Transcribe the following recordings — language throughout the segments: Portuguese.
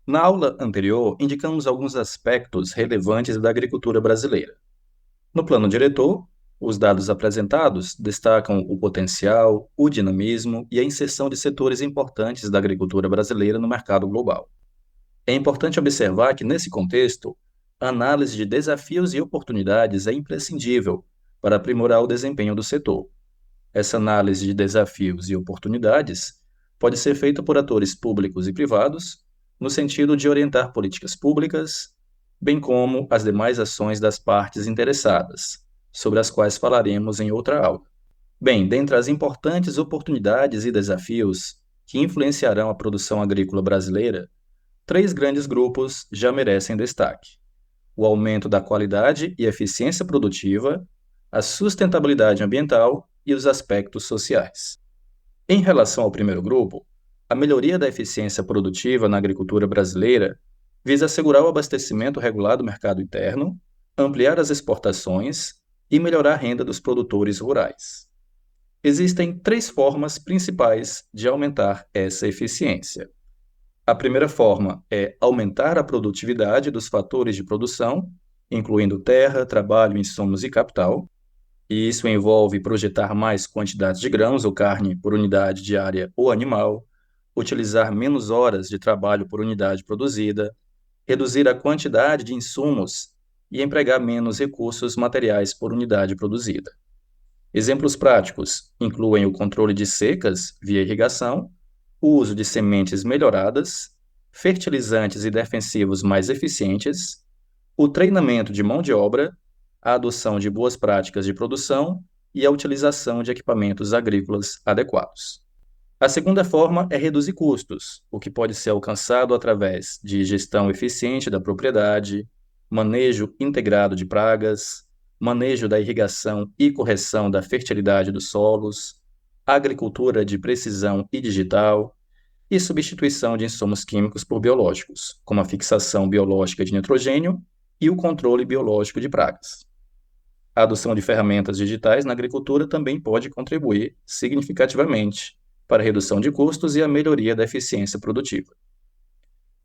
Na aula anterior, indicamos alguns aspectos relevantes da agricultura brasileira. No plano diretor, os dados apresentados destacam o potencial, o dinamismo e a inserção de setores importantes da agricultura brasileira no mercado global. É importante observar que, nesse contexto, a análise de desafios e oportunidades é imprescindível para aprimorar o desempenho do setor. Essa análise de desafios e oportunidades pode ser feita por atores públicos e privados, no sentido de orientar políticas públicas, bem como as demais ações das partes interessadas, sobre as quais falaremos em outra aula. Bem, dentre as importantes oportunidades e desafios que influenciarão a produção agrícola brasileira, três grandes grupos já merecem destaque: o aumento da qualidade e eficiência produtiva, a sustentabilidade ambiental e os aspectos sociais. Em relação ao primeiro grupo, a melhoria da eficiência produtiva na agricultura brasileira visa assegurar o abastecimento regular do mercado interno, ampliar as exportações e melhorar a renda dos produtores rurais. Existem três formas principais de aumentar essa eficiência. A primeira forma é aumentar a produtividade dos fatores de produção, incluindo terra, trabalho, insumos e capital. E isso envolve projetar mais quantidades de grãos ou carne por unidade diária ou animal, utilizar menos horas de trabalho por unidade produzida, reduzir a quantidade de insumos e empregar menos recursos materiais por unidade produzida. Exemplos práticos incluem o controle de secas via irrigação, o uso de sementes melhoradas, fertilizantes e defensivos mais eficientes, o treinamento de mão de obra, a adoção de boas práticas de produção e a utilização de equipamentos agrícolas adequados. A segunda forma é reduzir custos, o que pode ser alcançado através de gestão eficiente da propriedade, manejo integrado de pragas, manejo da irrigação e correção da fertilidade dos solos, agricultura de precisão e digital, e substituição de insumos químicos por biológicos, como a fixação biológica de nitrogênio e o controle biológico de pragas. A adoção de ferramentas digitais na agricultura também pode contribuir significativamente para a redução de custos e a melhoria da eficiência produtiva.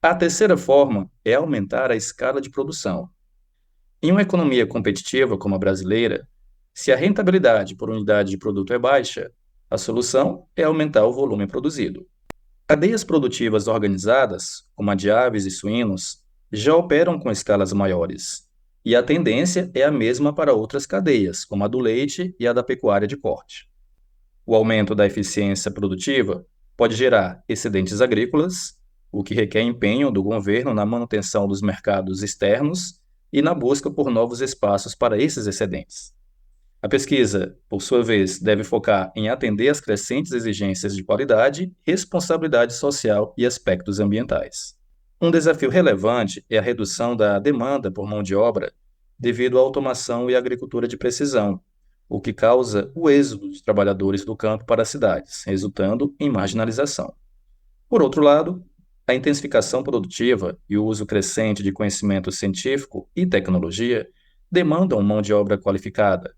A terceira forma é aumentar a escala de produção. Em uma economia competitiva como a brasileira, se a rentabilidade por unidade de produto é baixa, a solução é aumentar o volume produzido. Cadeias produtivas organizadas, como a de aves e suínos, já operam com escalas maiores, e a tendência é a mesma para outras cadeias, como a do leite e a da pecuária de corte. O aumento da eficiência produtiva pode gerar excedentes agrícolas, o que requer empenho do governo na manutenção dos mercados externos e na busca por novos espaços para esses excedentes. A pesquisa, por sua vez, deve focar em atender às crescentes exigências de qualidade, responsabilidade social e aspectos ambientais. Um desafio relevante é a redução da demanda por mão de obra devido à automação e à agricultura de precisão, o que causa o êxodo de trabalhadores do campo para as cidades, resultando em marginalização. Por outro lado, a intensificação produtiva e o uso crescente de conhecimento científico e tecnologia demandam mão de obra qualificada,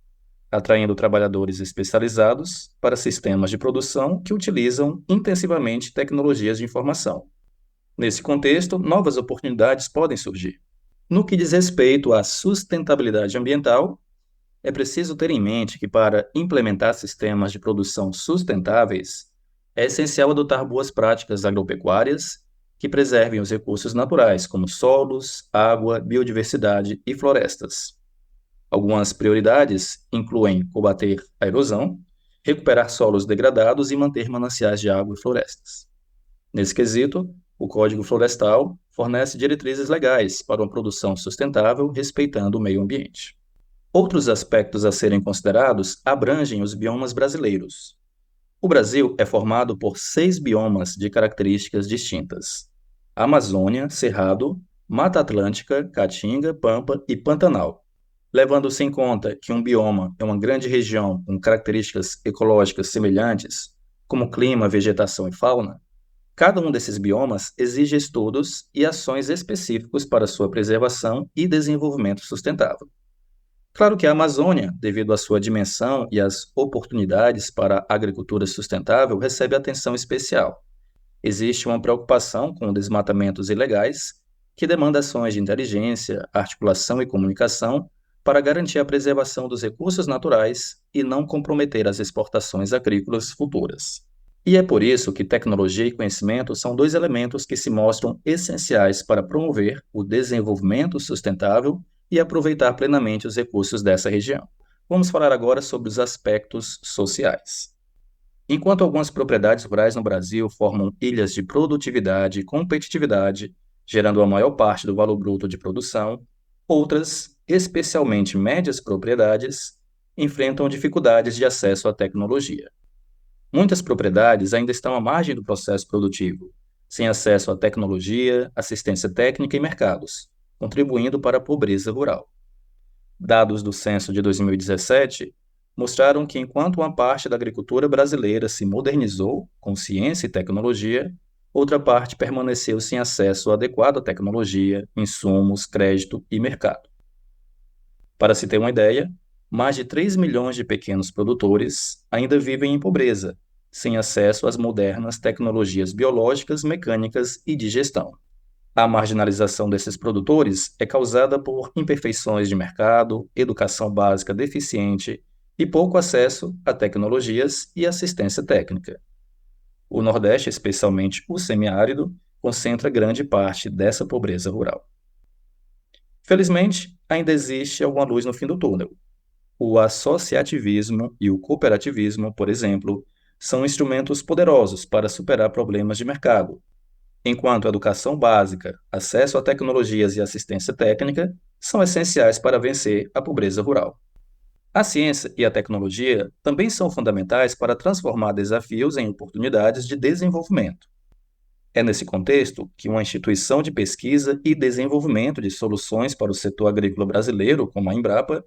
atraindo trabalhadores especializados para sistemas de produção que utilizam intensivamente tecnologias de informação. Nesse contexto, novas oportunidades podem surgir. No que diz respeito à sustentabilidade ambiental, é preciso ter em mente que, para implementar sistemas de produção sustentáveis, é essencial adotar boas práticas agropecuárias que preservem os recursos naturais, como solos, água, biodiversidade e florestas. Algumas prioridades incluem combater a erosão, recuperar solos degradados e manter mananciais de água e florestas. Nesse quesito, o Código Florestal fornece diretrizes legais para uma produção sustentável, respeitando o meio ambiente. Outros aspectos a serem considerados abrangem os biomas brasileiros. O Brasil é formado por 6 biomas de características distintas: Amazônia, Cerrado, Mata Atlântica, Caatinga, Pampa e Pantanal. Levando-se em conta que um bioma é uma grande região com características ecológicas semelhantes, como clima, vegetação e fauna, cada um desses biomas exige estudos e ações específicos para sua preservação e desenvolvimento sustentável. Claro que a Amazônia, devido à sua dimensão e às oportunidades para a agricultura sustentável, recebe atenção especial. Existe uma preocupação com desmatamentos ilegais, que demanda ações de inteligência, articulação e comunicação para garantir a preservação dos recursos naturais e não comprometer as exportações agrícolas futuras. E é por isso que tecnologia e conhecimento são dois elementos que se mostram essenciais para promover o desenvolvimento sustentável e aproveitar plenamente os recursos dessa região. Vamos falar agora sobre os aspectos sociais. Enquanto algumas propriedades rurais no Brasil formam ilhas de produtividade e competitividade, gerando a maior parte do valor bruto de produção, outras, especialmente médias propriedades, enfrentam dificuldades de acesso à tecnologia. Muitas propriedades ainda estão à margem do processo produtivo, sem acesso à tecnologia, assistência técnica e mercados, contribuindo para a pobreza rural. Dados do censo de 2017 mostraram que, enquanto uma parte da agricultura brasileira se modernizou com ciência e tecnologia, outra parte permaneceu sem acesso adequado à tecnologia, insumos, crédito e mercado. Para se ter uma ideia, mais de 3 milhões de pequenos produtores ainda vivem em pobreza, sem acesso às modernas tecnologias biológicas, mecânicas e de gestão. A marginalização desses produtores é causada por imperfeições de mercado, educação básica deficiente e pouco acesso a tecnologias e assistência técnica. O Nordeste, especialmente o semiárido, concentra grande parte dessa pobreza rural. Felizmente, ainda existe alguma luz no fim do túnel. O associativismo e o cooperativismo, por exemplo, são instrumentos poderosos para superar problemas de mercado, enquanto a educação básica, acesso a tecnologias e assistência técnica são essenciais para vencer a pobreza rural. A ciência e a tecnologia também são fundamentais para transformar desafios em oportunidades de desenvolvimento. É nesse contexto que uma instituição de pesquisa e desenvolvimento de soluções para o setor agrícola brasileiro, como a Embrapa,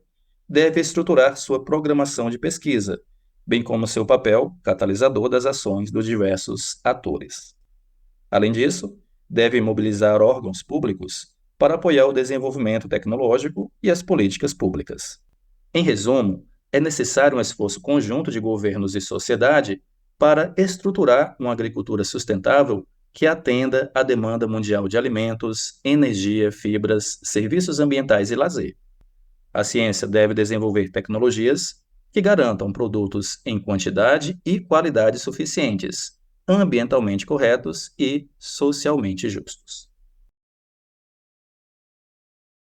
deve estruturar sua programação de pesquisa, bem como seu papel catalisador das ações dos diversos atores. Além disso, deve mobilizar órgãos públicos para apoiar o desenvolvimento tecnológico e as políticas públicas. Em resumo, é necessário um esforço conjunto de governos e sociedade para estruturar uma agricultura sustentável que atenda à demanda mundial de alimentos, energia, fibras, serviços ambientais e lazer. A ciência deve desenvolver tecnologias que garantam produtos em quantidade e qualidade suficientes, ambientalmente corretos e socialmente justos.